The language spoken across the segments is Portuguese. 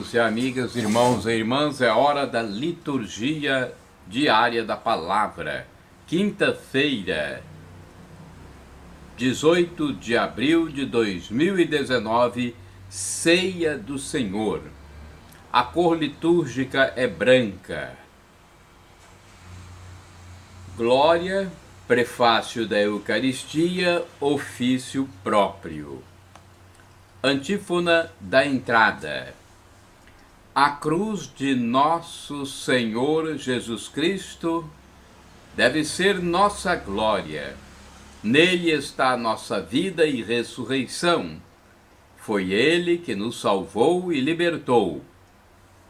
amigos e amigas, irmãos e irmãs, é hora da liturgia diária da palavra. Quinta-feira, 18 de abril de 2019, Ceia do Senhor. A cor litúrgica é branca. Glória, prefácio da Eucaristia, ofício próprio. Antífona da entrada. A cruz de nosso Senhor Jesus Cristo deve ser nossa glória. Nele está a nossa vida e ressurreição. Foi Ele que nos salvou e libertou.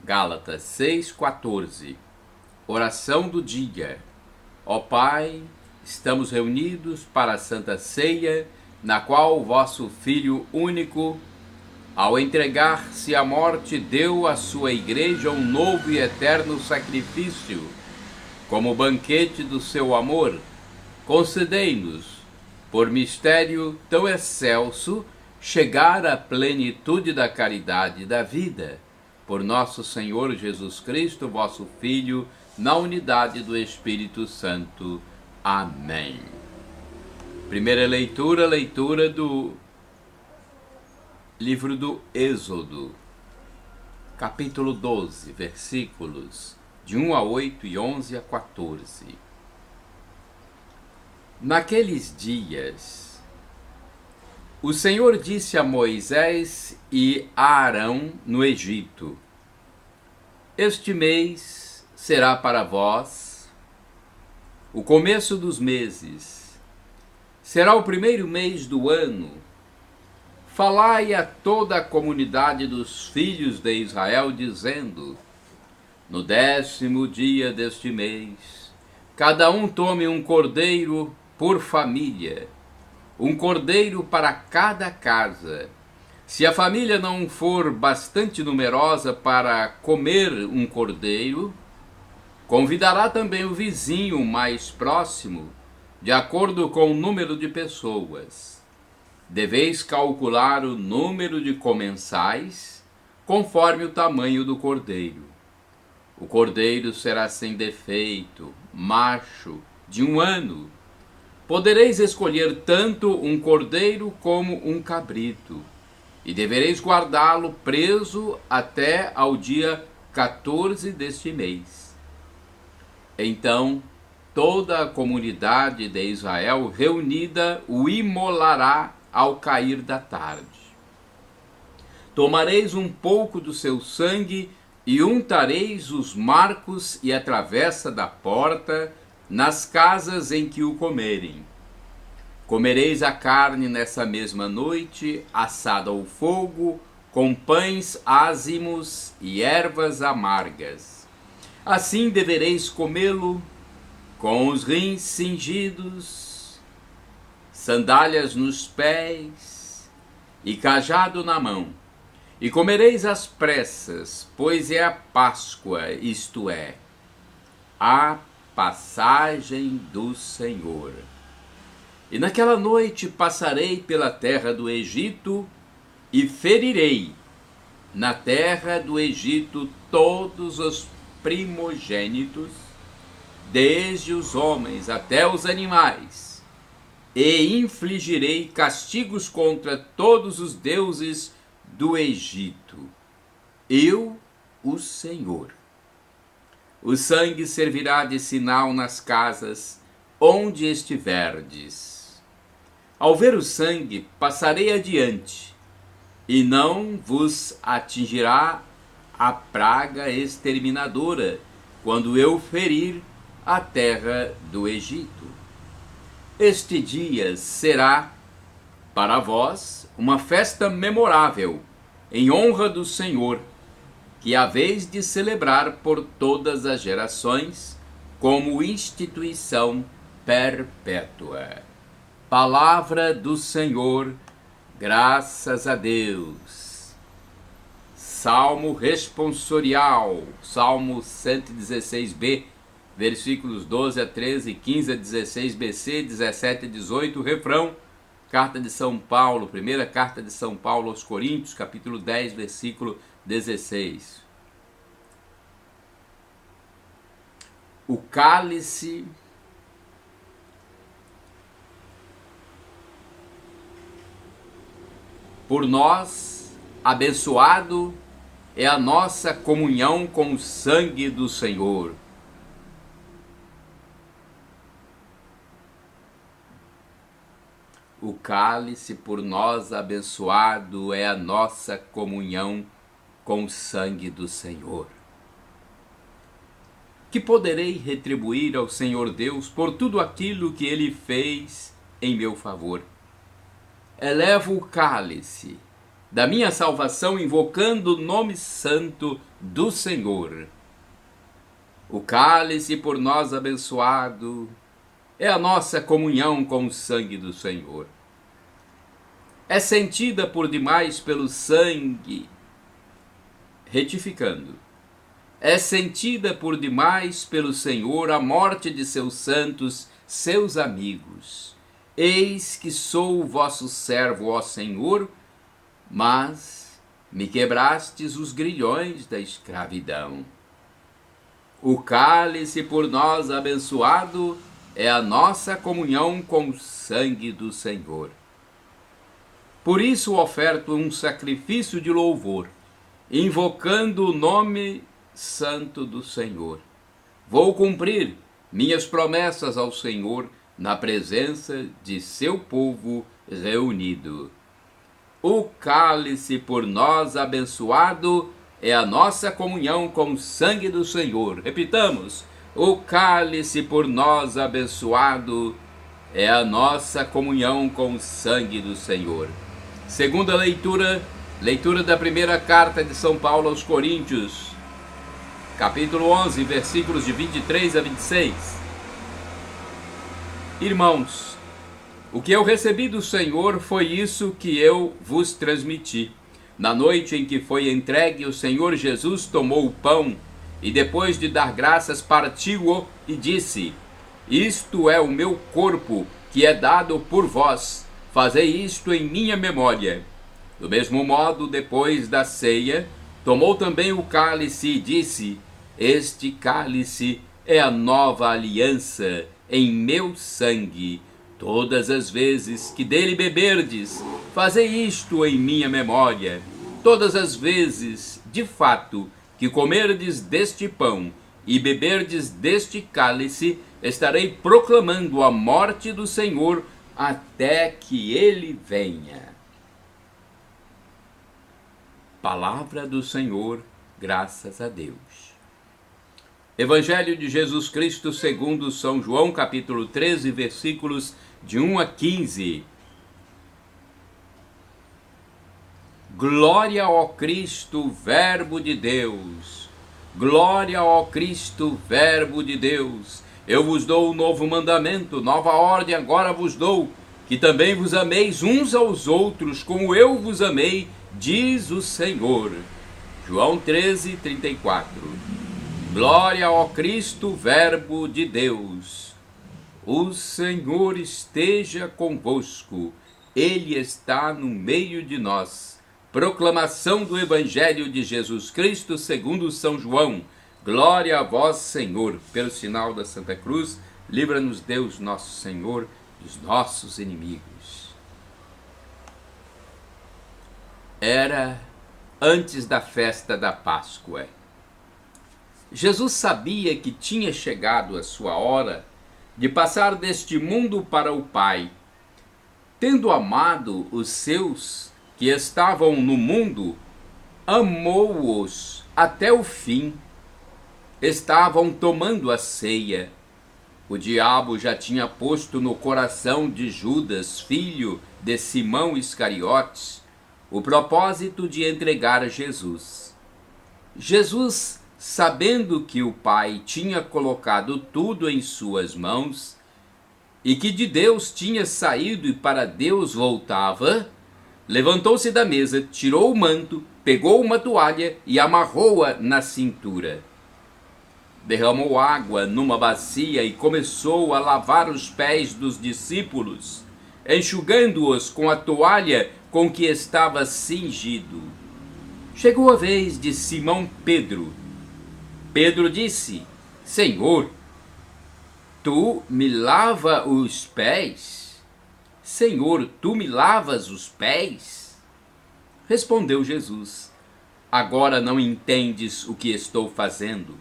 Gálatas 6,14. Oração do dia. Ó Pai, estamos reunidos para a Santa Ceia, na qual o vosso Filho único, ao entregar-se à morte, deu à sua Igreja um novo e eterno sacrifício. Como banquete do seu amor, concedei-nos, por mistério tão excelso, chegar à plenitude da caridade e da vida. Por nosso Senhor Jesus Cristo, vosso Filho, na unidade do Espírito Santo. Amém. Primeira leitura do livro do Êxodo, capítulo 12, versículos de 1 a 8 e 11 a 14. Naqueles dias, o Senhor disse a Moisés e a Arão no Egito: Este mês será para vós o começo dos meses. Será o primeiro mês do ano. Falai a toda a comunidade dos filhos de Israel, dizendo: No 10º dia deste mês, cada um tome um cordeiro por família, um cordeiro para cada casa. Se a família não for bastante numerosa para comer um cordeiro, convidará também o vizinho mais próximo, de acordo com o número de pessoas. Deveis calcular o número de comensais, conforme o tamanho do cordeiro. O cordeiro será sem defeito, macho, de 1 ano. Podereis escolher tanto um cordeiro como um cabrito, e devereis guardá-lo preso até ao dia 14 deste mês. Então, toda a comunidade de Israel reunida o imolará ao cair da tarde. Tomareis um pouco do seu sangue e untareis os marcos e a travessa da porta nas casas em que o comerem. Comereis a carne nessa mesma noite, assada ao fogo, com pães ázimos e ervas amargas. Assim devereis comê-lo, com os rins cingidos, sandálias nos pés e cajado na mão. E comereis às pressas, pois é a Páscoa, isto é, a passagem do Senhor. E naquela noite passarei pela terra do Egito e ferirei na terra do Egito todos os primogênitos, desde os homens até os animais, e infligirei castigos contra todos os deuses do Egito. Eu, o Senhor. O sangue servirá de sinal nas casas onde estiverdes. Ao ver o sangue, passarei adiante, e não vos atingirá a praga exterminadora, quando eu ferir a terra do Egito. Este dia será para vós uma festa memorável, em honra do Senhor, que haveis de celebrar por todas as gerações, como instituição perpétua. Palavra do Senhor, graças a Deus. Salmo responsorial, Salmo 116b, versículos 12 a 13, 15 a 16bc, 17 a 18, refrão, Carta de São Paulo, primeira carta de São Paulo aos Coríntios, capítulo 10, versículo 16. O cálice por nós abençoado é a nossa comunhão com o sangue do Senhor. O cálice por nós abençoado é a nossa comunhão com o sangue do Senhor. Que poderei retribuir ao Senhor Deus por tudo aquilo que Ele fez em meu favor? Elevo o cálice da minha salvação invocando o nome santo do Senhor. O cálice por nós abençoado é a nossa comunhão com o sangue do Senhor. É sentida por demais pelo sangue, retificando. É sentida por demais pelo Senhor a morte de seus santos, seus amigos. Eis que sou o vosso servo, ó Senhor, mas me quebrastes os grilhões da escravidão. O cálice por nós abençoado é a nossa comunhão com o sangue do Senhor. Por isso oferto um sacrifício de louvor, invocando o nome santo do Senhor. Vou cumprir minhas promessas ao Senhor na presença de seu povo reunido. O cálice por nós abençoado é a nossa comunhão com o sangue do Senhor. Repitamos: o cálice por nós abençoado é a nossa comunhão com o sangue do Senhor. Segunda leitura da primeira carta de São Paulo aos Coríntios, capítulo 11, versículos de 23 a 26. Irmãos, o que eu recebi do Senhor foi isso que eu vos transmiti. Na noite em que foi entregue, o Senhor Jesus tomou o pão e, depois de dar graças, partiu-o e disse: isto é o meu corpo, que é dado por vós. Fazei isto em minha memória. Do mesmo modo, depois da ceia, tomou também o cálice e disse: este cálice é a nova aliança em meu sangue. Todas as vezes que dele beberdes, fazei isto em minha memória. Todas as vezes, de fato, que comerdes deste pão e beberdes deste cálice, estarei proclamando a morte do Senhor até que ele venha. Palavra do Senhor, graças a Deus. Evangelho de Jesus Cristo segundo São João, capítulo 13, versículos de 1 a 15. Glória ao Cristo, Verbo de Deus. Glória ao Cristo, Verbo de Deus. Eu vos dou um novo mandamento, nova ordem agora vos dou, que também vos ameis uns aos outros, como eu vos amei, diz o Senhor. João 13, 34. Glória ao Cristo, Verbo de Deus. O Senhor esteja convosco, Ele está no meio de nós. Proclamação do Evangelho de Jesus Cristo segundo São João. Glória a vós, Senhor. Pelo sinal da Santa Cruz, livra-nos Deus nosso Senhor dos nossos inimigos. Era antes da festa da Páscoa. Jesus sabia que tinha chegado a sua hora de passar deste mundo para o Pai. Tendo amado os seus que estavam no mundo, amou-os até o fim. Estavam tomando a ceia. O diabo já tinha posto no coração de Judas, filho de Simão Iscariotes, o propósito de entregar Jesus. Jesus, sabendo que o Pai tinha colocado tudo em suas mãos e que de Deus tinha saído e para Deus voltava, levantou-se da mesa, tirou o manto, pegou uma toalha e amarrou-a na cintura. Derramou água numa bacia e começou a lavar os pés dos discípulos, enxugando-os com a toalha com que estava cingido. Chegou a vez de Simão Pedro. Pedro disse: Senhor, tu me lava os pés? Senhor, tu me lavas os pés? Respondeu Jesus: Agora não entendes o que estou fazendo.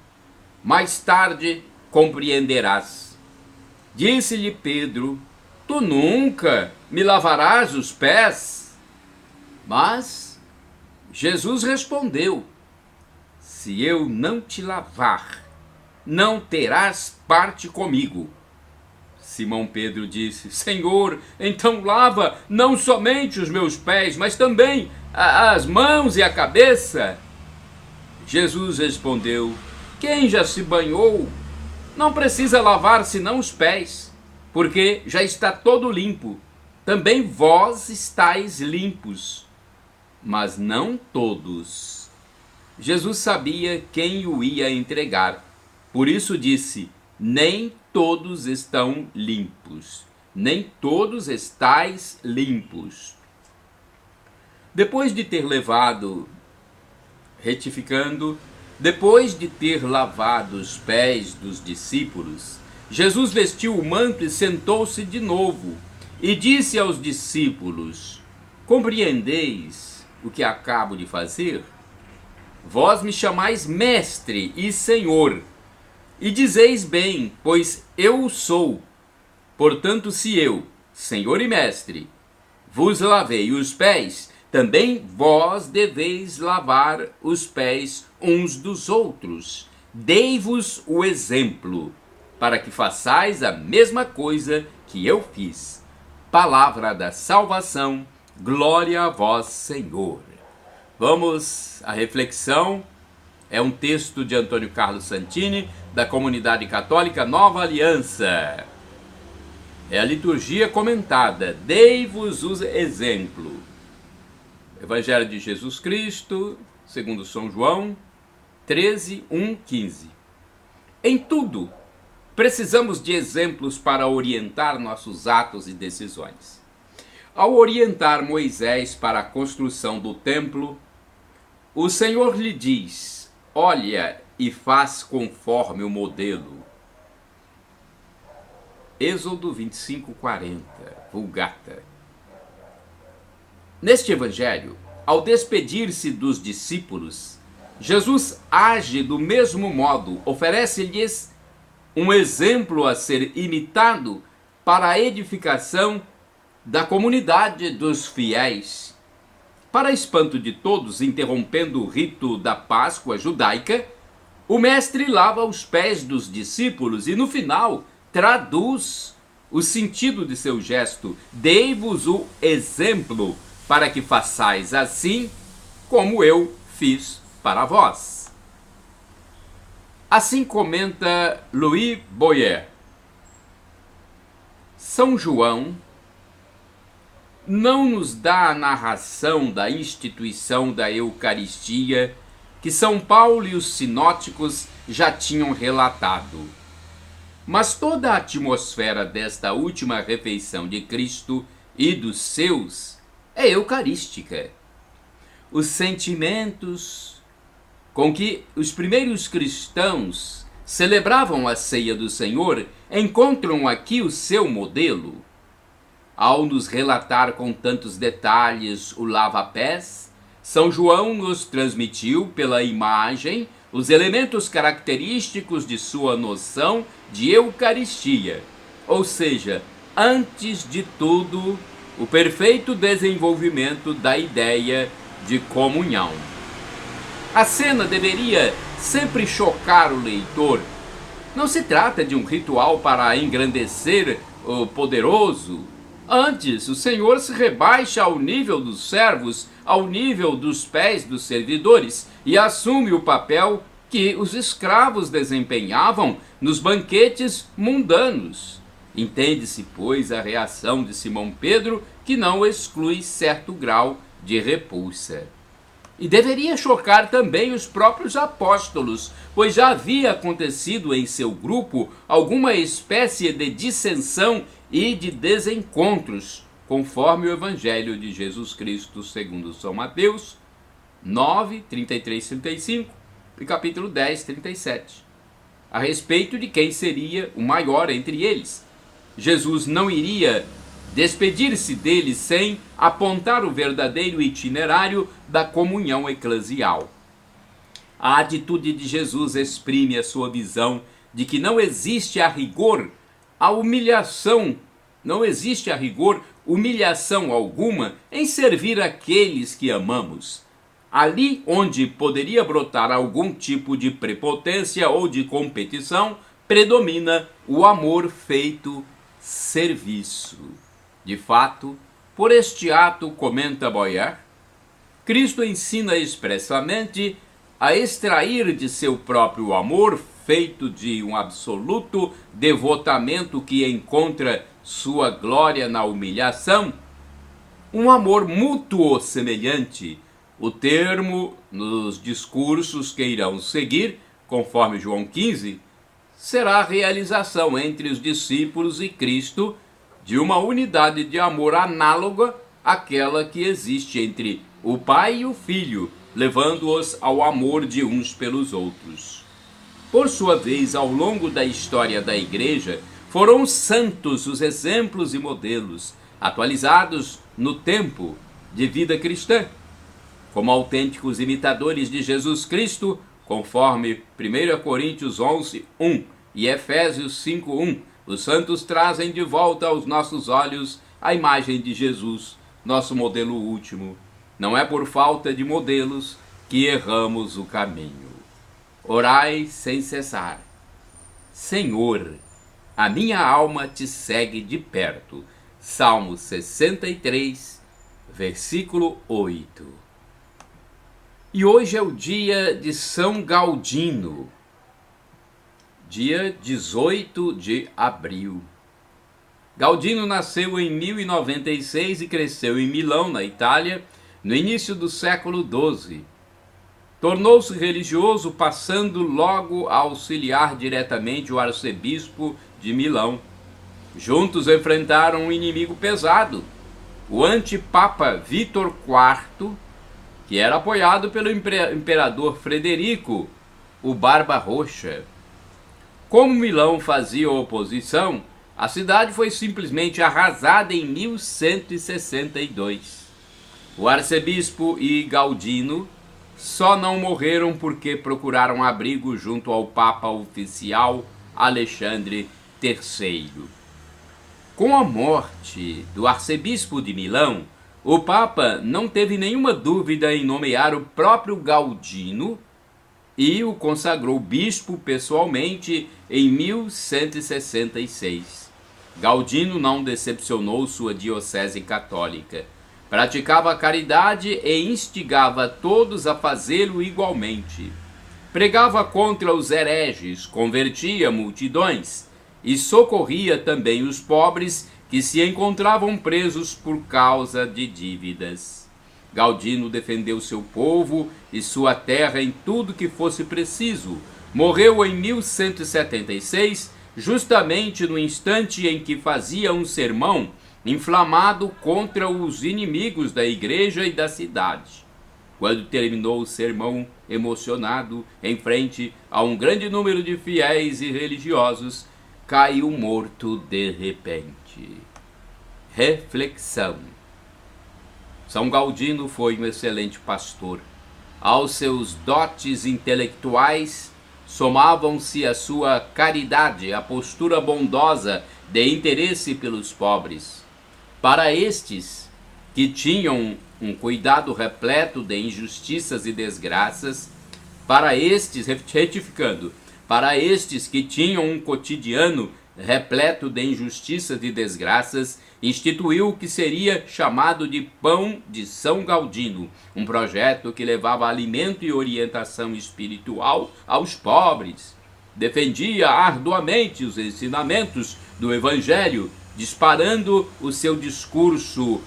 Mais tarde compreenderás. Disse-lhe Pedro: Tu nunca me lavarás os pés? Mas Jesus respondeu: Se eu não te lavar, não terás parte comigo. Simão Pedro disse: Senhor, então lava não somente os meus pés, mas também as mãos e a cabeça. Jesus respondeu: Quem já se banhou não precisa lavar senão os pés, porque já está todo limpo. Também vós estáis limpos, mas não todos. Jesus sabia quem o ia entregar. Por isso disse: Nem todos estão limpos. Nem todos estáis limpos. Depois de ter depois de ter lavado os pés dos discípulos, Jesus vestiu o manto e sentou-se de novo, e disse aos discípulos: Compreendeis o que acabo de fazer? Vós me chamais mestre e senhor, e dizeis bem, pois eu o sou. Portanto, se eu, senhor e mestre, vos lavei os pés, também vós deveis lavar os pés uns dos outros. Dei-vos o exemplo, para que façais a mesma coisa que eu fiz. Palavra da salvação, glória a vós, Senhor. Vamos à reflexão. É um texto de Antônio Carlos Santini, da Comunidade Católica Nova Aliança. É a liturgia comentada. Dei-vos o exemplo. Evangelho de Jesus Cristo, segundo São João, 13, 1, 15. Em tudo, precisamos de exemplos para orientar nossos atos e decisões. Ao orientar Moisés para a construção do templo, o Senhor lhe diz: Olha e faz conforme o modelo. Êxodo 25, 40, Vulgata. Neste evangelho, ao despedir-se dos discípulos, Jesus age do mesmo modo, oferece-lhes um exemplo a ser imitado para a edificação da comunidade dos fiéis. Para espanto de todos, interrompendo o rito da Páscoa judaica, o mestre lava os pés dos discípulos e no final traduz o sentido de seu gesto: Dei-vos o exemplo, para que façais assim como eu fiz para vós. Assim comenta Louis Boyer: São João não nos dá a narração da instituição da Eucaristia que São Paulo e os sinóticos já tinham relatado. Mas toda a atmosfera desta última refeição de Cristo e dos seus é eucarística. Os sentimentos com que os primeiros cristãos celebravam a ceia do Senhor encontram aqui o seu modelo. Ao nos relatar com tantos detalhes o lava-pés, São João nos transmitiu pela imagem os elementos característicos de sua noção de Eucaristia, ou seja, antes de tudo, o perfeito desenvolvimento da ideia de comunhão. A cena deveria sempre chocar o leitor. Não se trata de um ritual para engrandecer o poderoso. Antes, o Senhor se rebaixa ao nível dos servos, ao nível dos pés dos servidores, e assume o papel que os escravos desempenhavam nos banquetes mundanos. Entende-se, pois, a reação de Simão Pedro, que não exclui certo grau de repulsa. E deveria chocar também os próprios apóstolos, pois já havia acontecido em seu grupo alguma espécie de dissensão e de desencontros, conforme o Evangelho de Jesus Cristo segundo São Mateus, 9, 33, 35 e capítulo 10, 37, a respeito de quem seria o maior entre eles. Jesus não iria despedir-se deles sem apontar o verdadeiro itinerário da comunhão eclesial. A atitude de Jesus exprime a sua visão de que não existe a rigor humilhação alguma em servir aqueles que amamos. Ali onde poderia brotar algum tipo de prepotência ou de competição, predomina o amor feito serviço. De fato, por este ato, comenta Boyer, Cristo ensina expressamente a extrair de seu próprio amor, feito de um absoluto devotamento que encontra sua glória na humilhação, um amor mútuo semelhante. O termo nos discursos que irão seguir, conforme João 15, será a realização entre os discípulos e Cristo de uma unidade de amor análoga àquela que existe entre o Pai e o Filho, levando-os ao amor de uns pelos outros. Por sua vez, ao longo da história da Igreja, foram os santos os exemplos e modelos, atualizados no tempo de vida cristã, como autênticos imitadores de Jesus Cristo, conforme 1 Coríntios 11, 1 e Efésios 5, 1. Os santos trazem de volta aos nossos olhos a imagem de Jesus, nosso modelo último. Não é por falta de modelos que erramos o caminho. Orai sem cessar. Senhor, a minha alma te segue de perto. Salmo 63, versículo 8. E hoje é o dia de São Galdino, dia 18 de abril. Galdino nasceu em 1096 e cresceu em Milão, na Itália, no início do século XII. Tornou-se religioso, passando logo a auxiliar diretamente o arcebispo de Milão. Juntos enfrentaram um inimigo pesado, o antipapa Vítor IV, que era apoiado pelo imperador Frederico, o Barba Roxa. Como Milão fazia oposição, a cidade foi simplesmente arrasada em 1162. O arcebispo e Galdino só não morreram porque procuraram abrigo junto ao Papa oficial Alexandre III. Com a morte do arcebispo de Milão, o Papa não teve nenhuma dúvida em nomear o próprio Galdino e o consagrou bispo pessoalmente em 1166. Galdino não decepcionou sua diocese católica. Praticava a caridade e instigava todos a fazê-lo igualmente. Pregava contra os hereges, convertia multidões e socorria também os pobres que se encontravam presos por causa de dívidas. Galdino defendeu seu povo e sua terra em tudo que fosse preciso. Morreu em 1176, justamente no instante em que fazia um sermão inflamado contra os inimigos da igreja e da cidade. Quando terminou o sermão, emocionado, em frente a um grande número de fiéis e religiosos, caiu morto de repente. Reflexão. São Galdino foi um excelente pastor. Aos seus dotes intelectuais somavam-se a sua caridade, a postura bondosa de interesse pelos pobres. Para estes que tinham um cuidado repleto de injustiças e desgraças, para estes que tinham um cotidiano repleto de injustiças e desgraças, instituiu o que seria chamado de Pão de São Galdino, um projeto que levava alimento e orientação espiritual aos pobres. Defendia arduamente os ensinamentos do Evangelho, disparando o seu discurso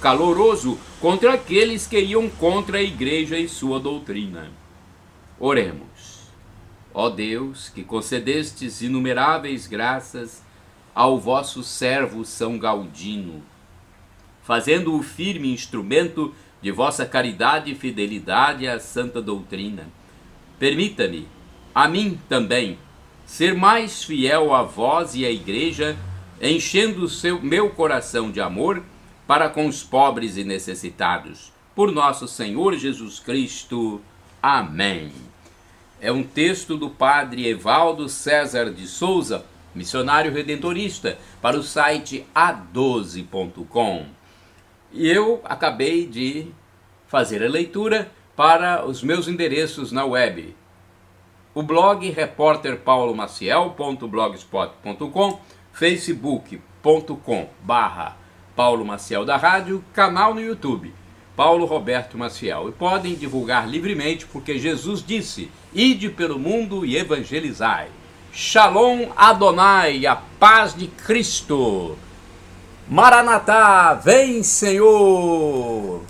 caloroso contra aqueles que iam contra a Igreja e sua doutrina. Oremos. Ó Deus, que concedestes inumeráveis graças ao vosso servo São Galdino, fazendo-o firme instrumento de vossa caridade e fidelidade à santa doutrina. Permita-me, a mim também, ser mais fiel a vós e à Igreja, enchendo meu coração de amor para com os pobres e necessitados. Por nosso Senhor Jesus Cristo. Amém. É um texto do padre Evaldo César de Souza, missionário redentorista, para o site a12.com. E eu acabei de fazer a leitura para os meus endereços na web. O blog repórterpaulomaciel.blogspot.com, facebook.com/Paulo Maciel da Rádio, canal no YouTube, Paulo Roberto Maciel. E podem divulgar livremente, porque Jesus disse: ide pelo mundo e evangelizai. Shalom Adonai, a paz de Cristo. Maranatá, vem Senhor!